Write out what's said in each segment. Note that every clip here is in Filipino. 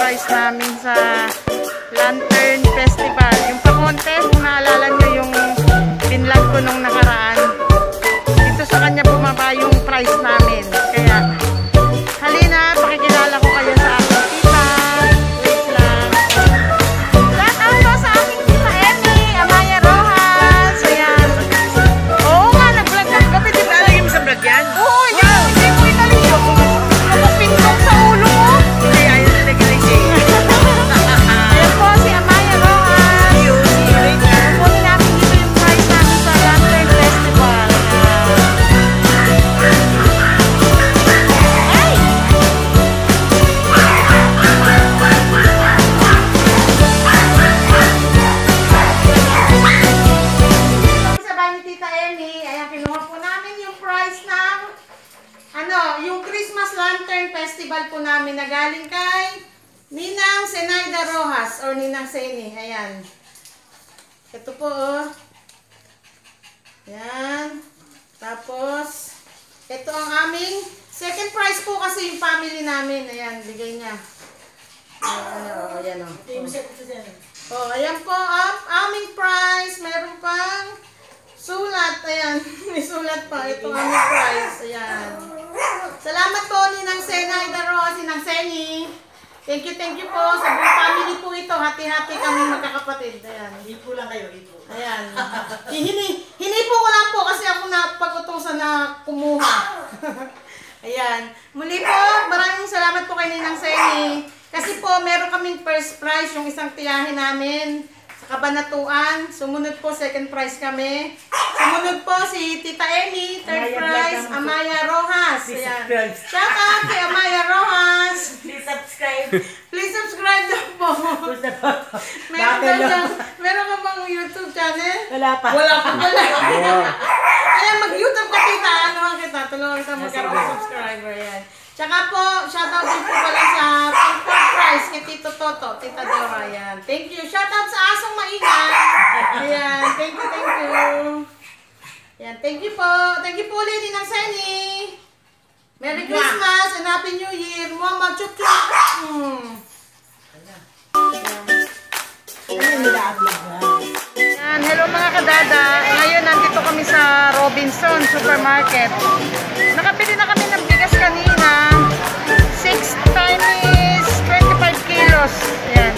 prize namin sa Lantern Festival. Yung pa-contest, kung naalala nyo yung binlog ko nung nakaraan. Dito sa kanya bumaba yung prize namin. Kaya, halina, pakikilala ko kayo sa aking tita. Wait lang. Shout out po sa aking tita Emmy, Amaya Rojas. Ayan. Oo nga, nag-vlog ng gabi. Di ba lagi mo sa vlog yan? Oo, hindi mo inalis yung napapindong sa ulo mo. Hindi, ayun na nag-ilising. Ayan po si Amaya Rojas. See you later. Kukunin namin dito yung prize namin sa Lantern Festival. Festival po namin na galing kay Ninang Zenaida Rojas or Ninang Seni. Ayan. Ito po oh. Ayan. Tapos, ito ang aming second prize po kasi yung family namin. Ayan, bigay niya. Ayan o. Oh, ayan po ang aming prize. Meron pang sulat. Ayan. May sulat pa. Ito ang aming prize. Ayan. Salamat po Ninang Zenaida Rojas, Ninang Seni. Thank you po. Sa buong family po ito. Hati-hati kami magkakapatid. Ayan. Hipo lang kayo, hipo. Ayan. Hinipo ko lang po kasi ako napag-utosan na kumuha. Ayan. Muli po, maraming salamat po kay Ninang Seni. Kasi po, meron kaming first prize, yung isang tiyahin namin sa Kabanatuan. Sumunod po, second prize kami. Sumunod po si Tita Emmy, third prize, Amaya Rojas. Ayan. Shout out kay Amaya Rojas. Please subscribe. Please subscribe daw po. Meron ka bang YouTube channel? Wala pa. Wala pa pala. Ayan, mag-YouTube ka tita. Ano kita? Tulungan kita magkaroon ng subscriber. Ayan. Tsaka po, shoutout din po pala sa third prize kay Tito Toto, Tita Dora. Ayan. Thank you. Shoutout sa Asong Maingat. Ayan. Thank you. Ayan. Thank you po. Thank you po ulit Ninang Seni. Merry Christmas and Happy New Year. Mama, chup-chup. Ayan. Hello mga kadada. Ngayon, nandito kami sa Robinson Supermarket. Nakabili na kami ng bigas kanina. 6 times 25 kilos. Ayan.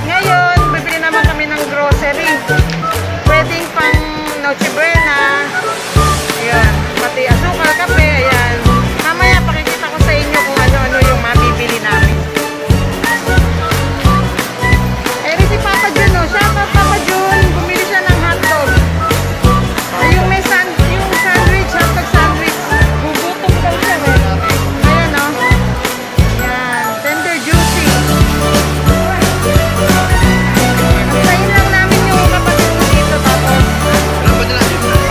Ngayon, bibili naman kami ng grocery. Pwedeng pang Noche Buena. Ayan. Pati asukal, kape. Ayan. Mamaya, pakikita ko sa inyo kung ano-ano yung mabibili namin. Eh, si Papa Jun, oh. Shout out Papa Jun. Bumili siya ng hotdog. Yung may sandwich, hotdog sandwich. Gugutom daw siya, eh. Ayan, oh. Ayan. Tender juicy. Antayin lang namin yung kapatid ko dito. Tapos,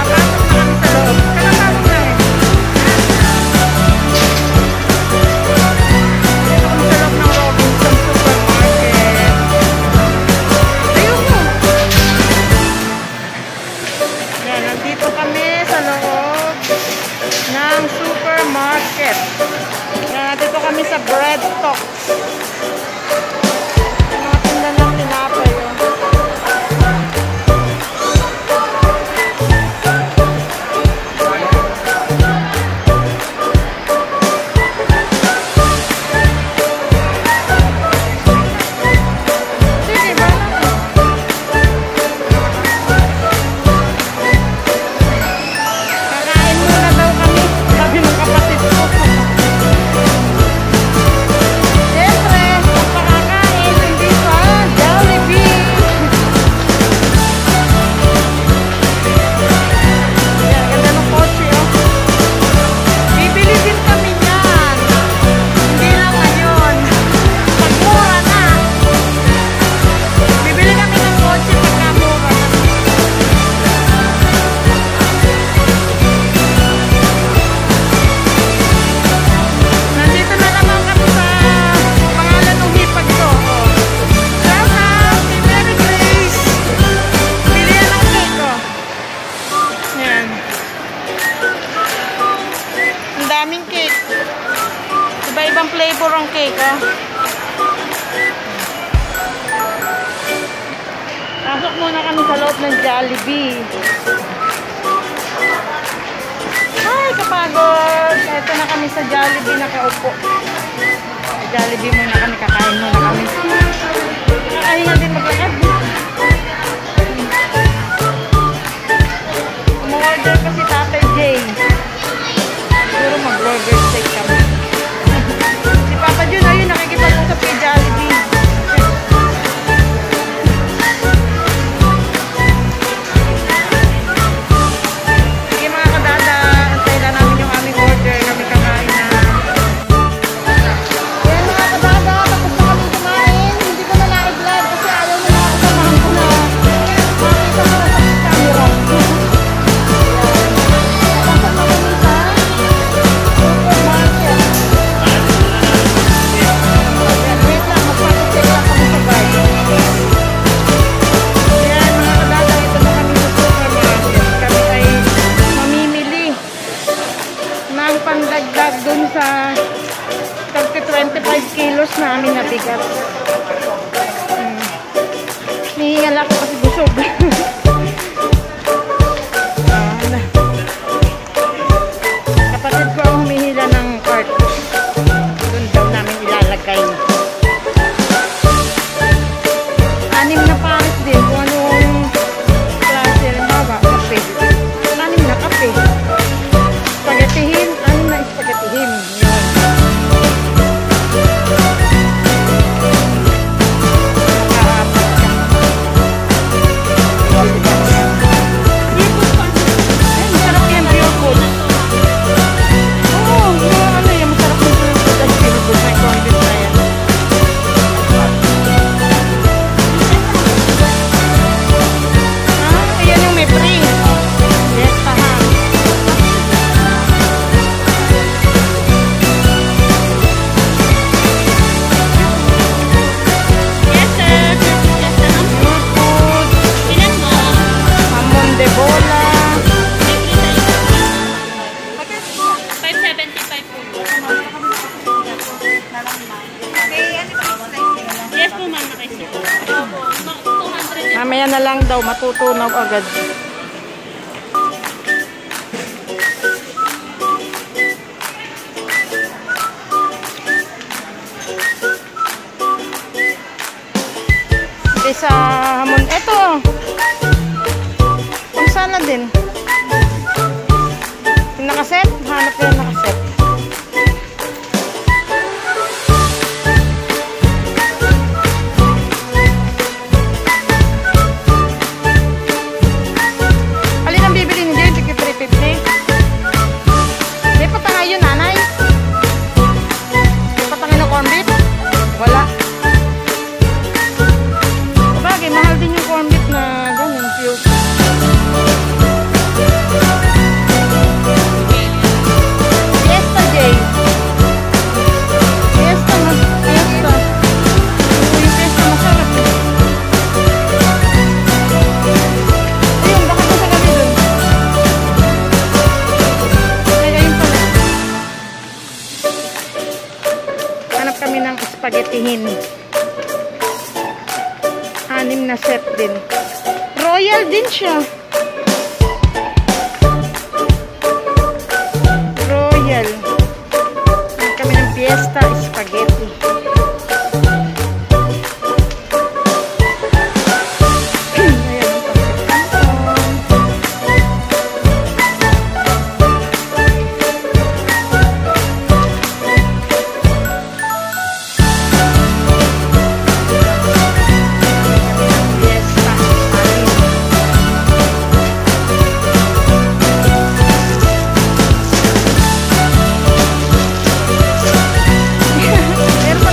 papasok na kami sa loob. Kakapasok na, eh. Dito kami sa loob ng Robinson Supermarket. Ayun mo. Ayan, nandito kami sa loob ng supermarket. Ayan, nandito kami sa Bread Talks. Mga tinda ng tinapay, oh. Sige ba? Kakain muna daw kami, sabi ng kapatid ko. Siyempre, kung pakakain, hindi pa Jollibee. Yan, ganda ng kotse, oh. Bibili din kami yan. Hindi lang ngayon. Pagmura na. Bibili kami ng kotse pagkamura na. Nandito na naman kami sa pangalan ng hipag ko. Shout out kay Mary Grace. Bili yan ng cake ko. Yan. Ang daming cake. Iba-ibang flavor ang cake, oh. muna kami sa loob ng Jollibee. Ay, kapagod. Ito na kami sa Jollibee, nakaupo. Sa Jollibee muna kami, kakain muna kami. Kakahinga din maglakad. Umorder pa si Tatay Jay. Siguro mag-burger steak kami. Si Papa Jun, ayun, nakikipag-usap kay Jollibee. Sa 25 kilos namin na bigat. Nihingal ako kasi busog. Kapatid ko ang humihila ng cart. Doon daw namin ilalagay. 6 na pares din. Kung anong klase. Halimbawa, kape. 6 na kape. Spaghettihin. 6 na spaghettihin. Mamaya na lang daw, matutunaw agad. Ito sa hamon. Ito. Kung sana din. Yung nakaset, hanap ko yung nakaset. Kami ng spaghettihin. 6 na set din. Royal din siya. Royal. Kami ng Fiesta spaghetti. Meron pa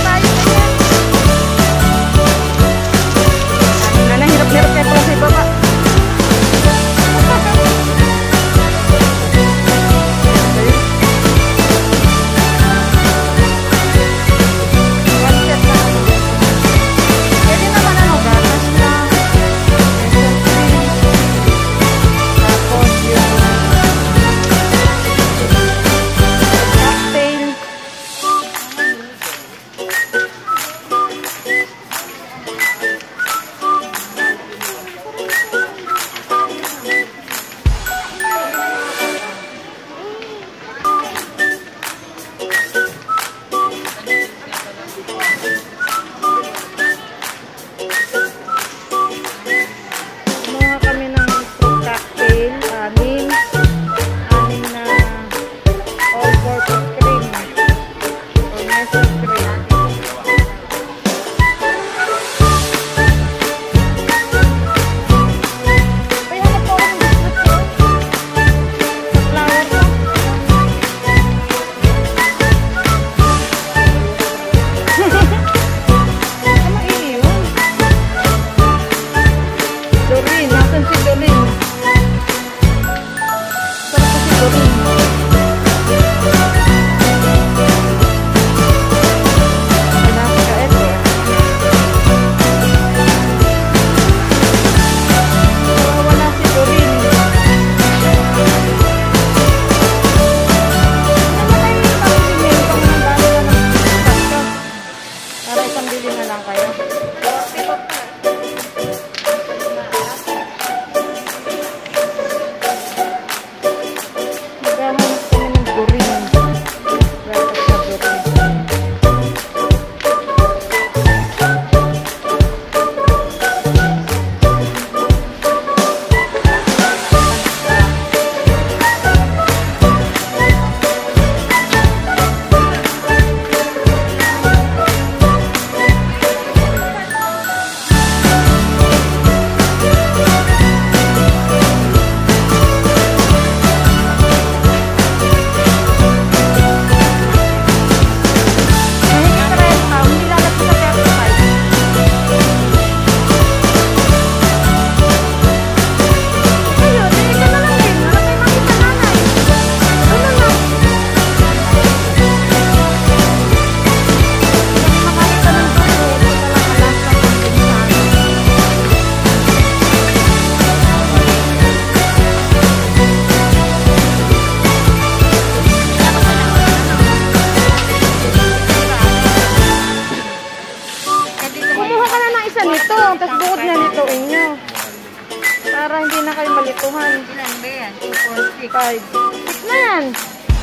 para hindi na kayo malituhan. Ilan ba yan? 2, 4, 6. 5. 6 na yan.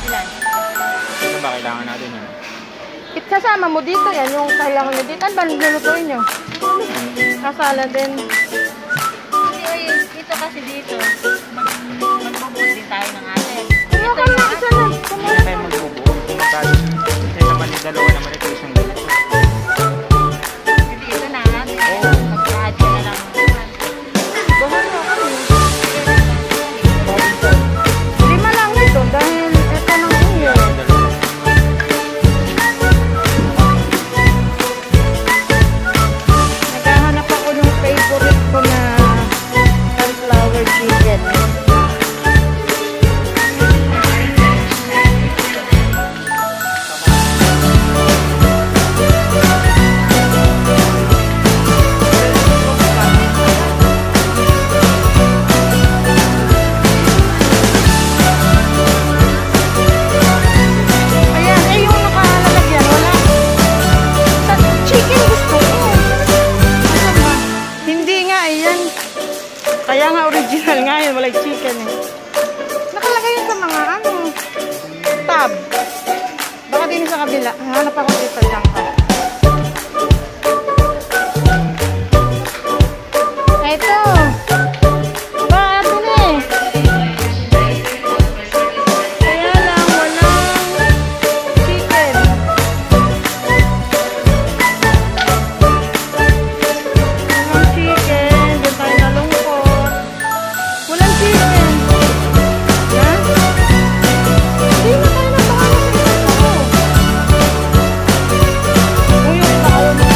Ilan? Ano ba kailangan natin yan? Sasama mo dito yan, yung kailangan nyo dito. Ano ba nilulutuin nyo? Kasala din. Hindi, oy, ito kasi dito. Magbubod din tayo ng atin. Kaya ka na, isa na. Hindi tayo magbubuo. Kasi naman yung dalawa naman ito isang ganito. Hindi, ito na. Mag-add ka na lang. Bahala kami. 5 lang ito dahil ito ng inyo. Naghahanap ako ng favorite ko na sunflower chicken. Ayan, eh yung nakalalagyan, wala. Sa chicken gusto ko. Ano ba? Hindi nga, ayan. Kaya nga original nga yun, wala chicken eh. Nakalagay yun sa mga ano, tab. Baka din sa kabila. Hanap ako dito lang ka. Ito. Ba, ito na eh. Kaya lang, walang chicken. Walang chicken. Doon tayo nalungkot. Walang chicken. Ha? Hindi na tayo nabahala sa isang ako. Uy, yung tao mo.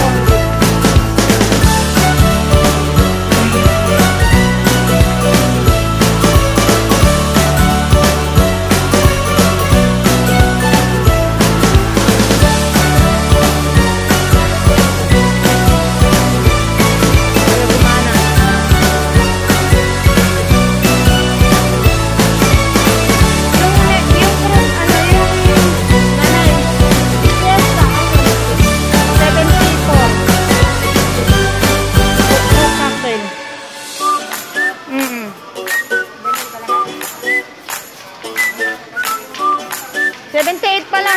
Kaya gumana. Yung fruit, ano yung nanay? Fiesta, ano? 74. Fruit cocktail. Mm-mm. 78 pala.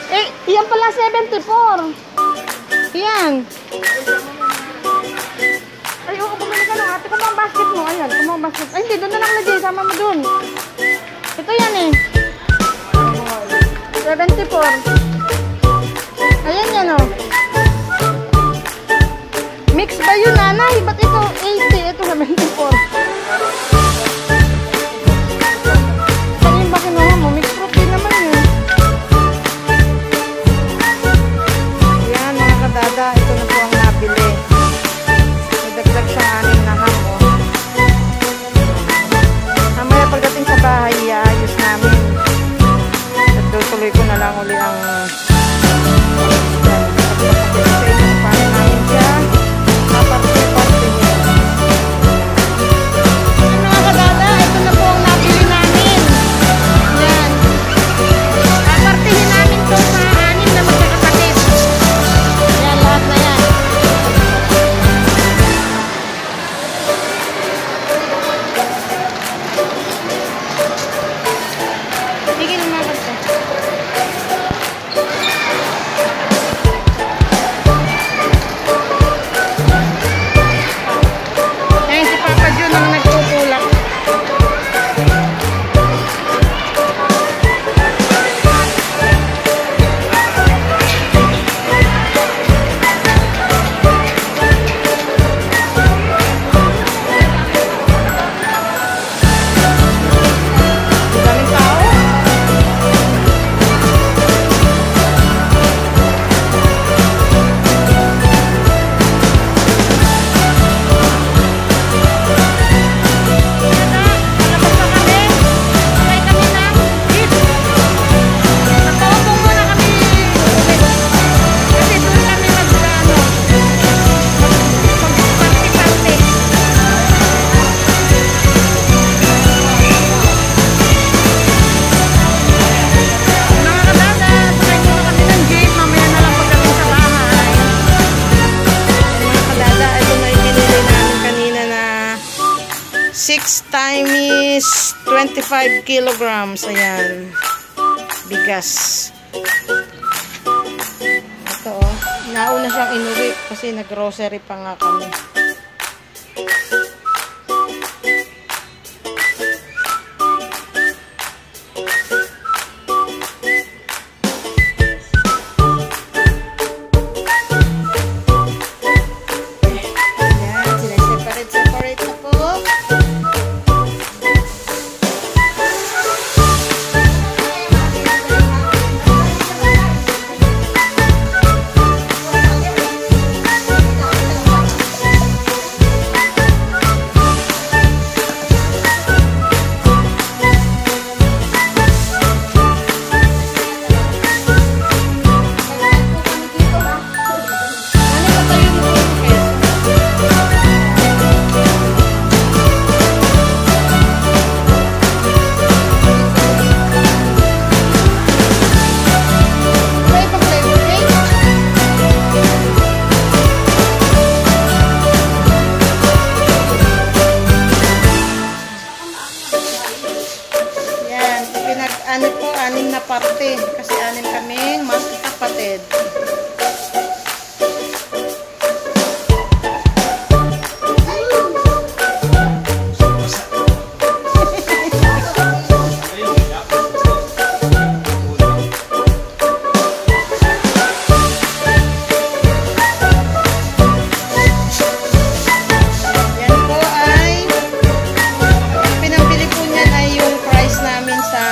Eh, yan pala 74. Yan. Ay, oo, bumili ka ng ate. Kumang basket mo. Ayan, kumang basket. Ay, hindi, doon na nakalagay. Sama mo doon. Ito yan eh. 74. Ayan yan oh. Mix ba yun, nanay? Ba't ito 80? Ito 74. Saan yung ba kinuha mo? Mix fruit din naman yun. Ayan mga kadada. Ito na po ang nabili. May dagdag siyang aning na ham oh. Mamaya pagdating sa bahay, iayos namin. At tutuloy ko na lang uli ang paano namin siya. Kaparte-parte niya. Ano 6 times 25 kilograms. Ayan. Bigas. Ito oh. Nauna siyang inuwi kasi nag-grocery pa nga kami. Ano po, 6 na parte. Kasi 6 kaming magkakapatid. Yan po ay pinambili po niyan ay yung price namin sa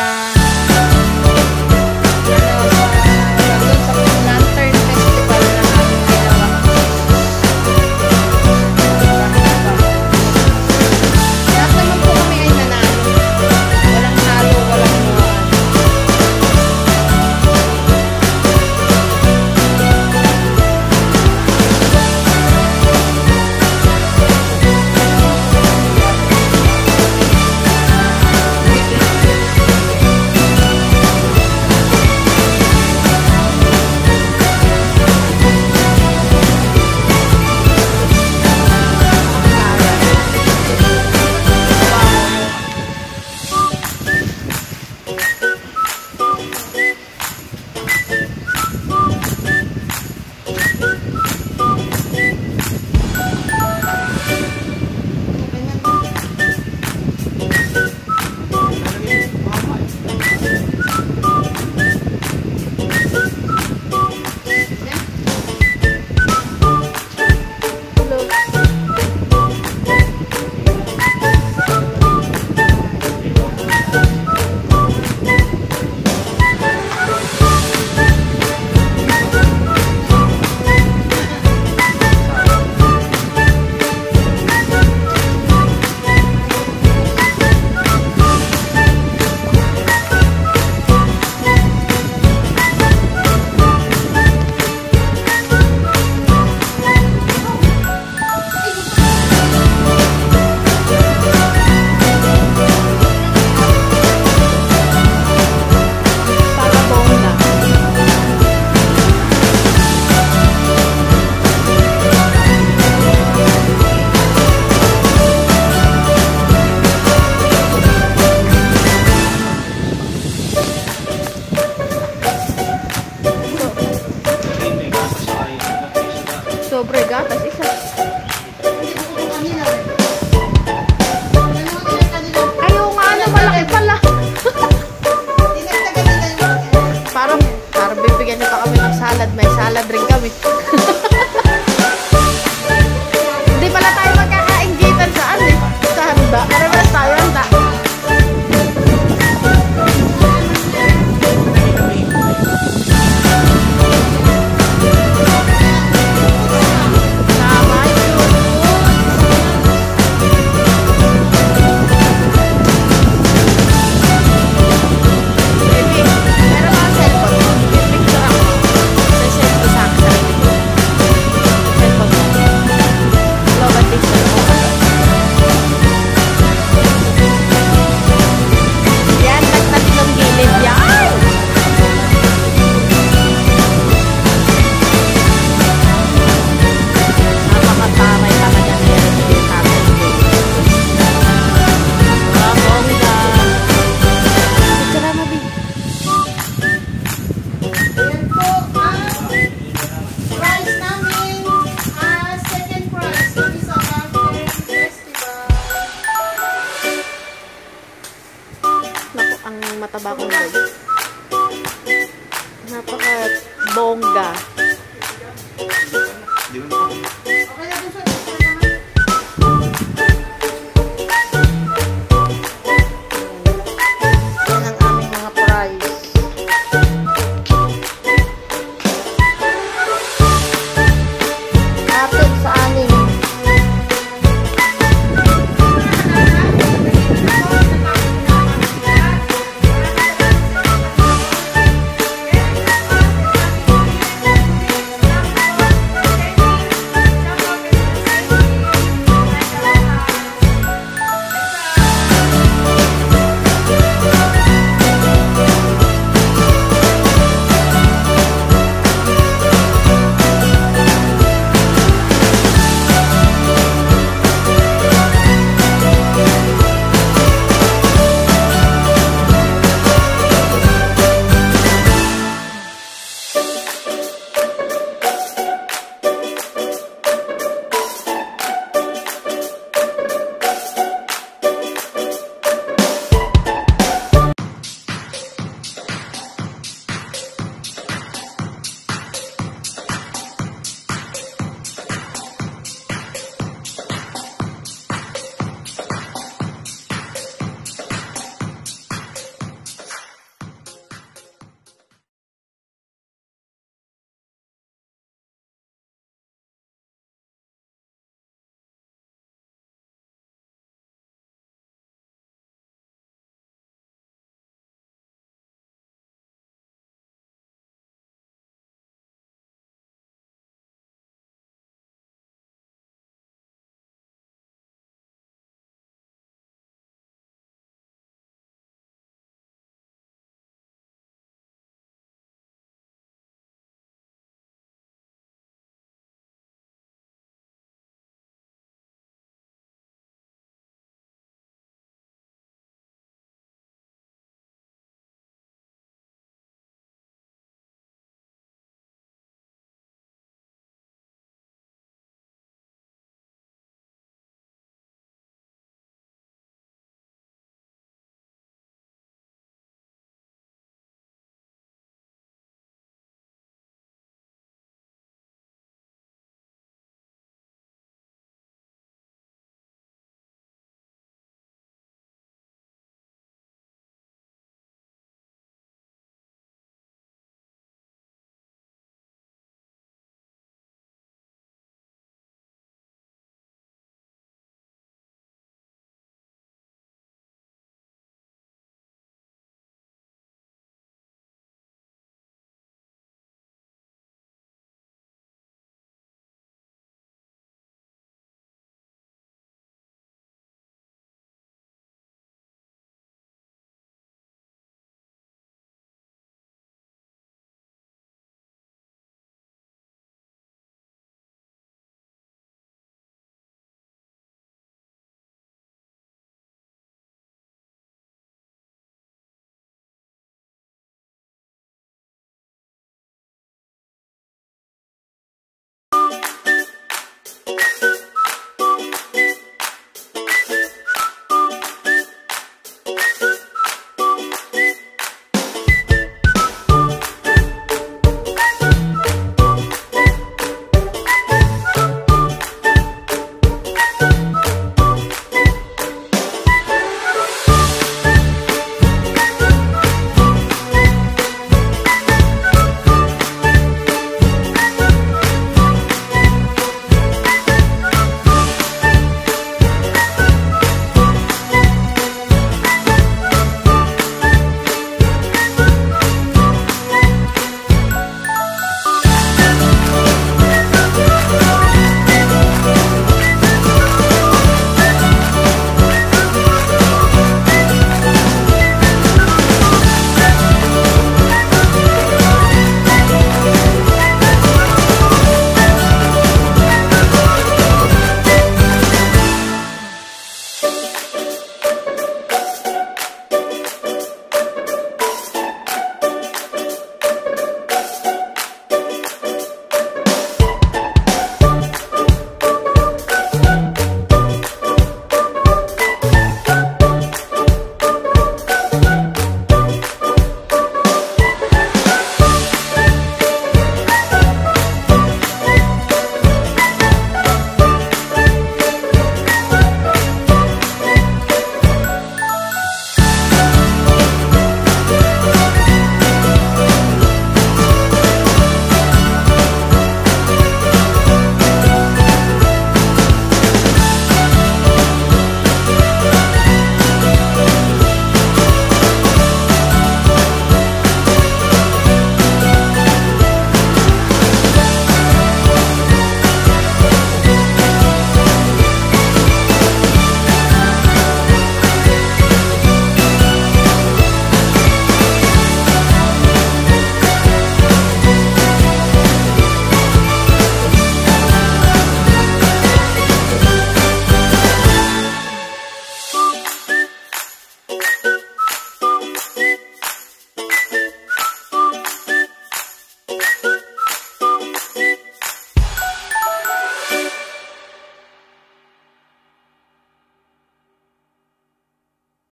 sobre gatas isa. Ayaw nga ano, malaki pala. Parang bibigyan niyo pa kami ng salad. May salad rin kami. Hindi pala tayo magkakainggitan saan eh. Sa handa. Pero mas tayo handa. Napaka bongga. Di ba?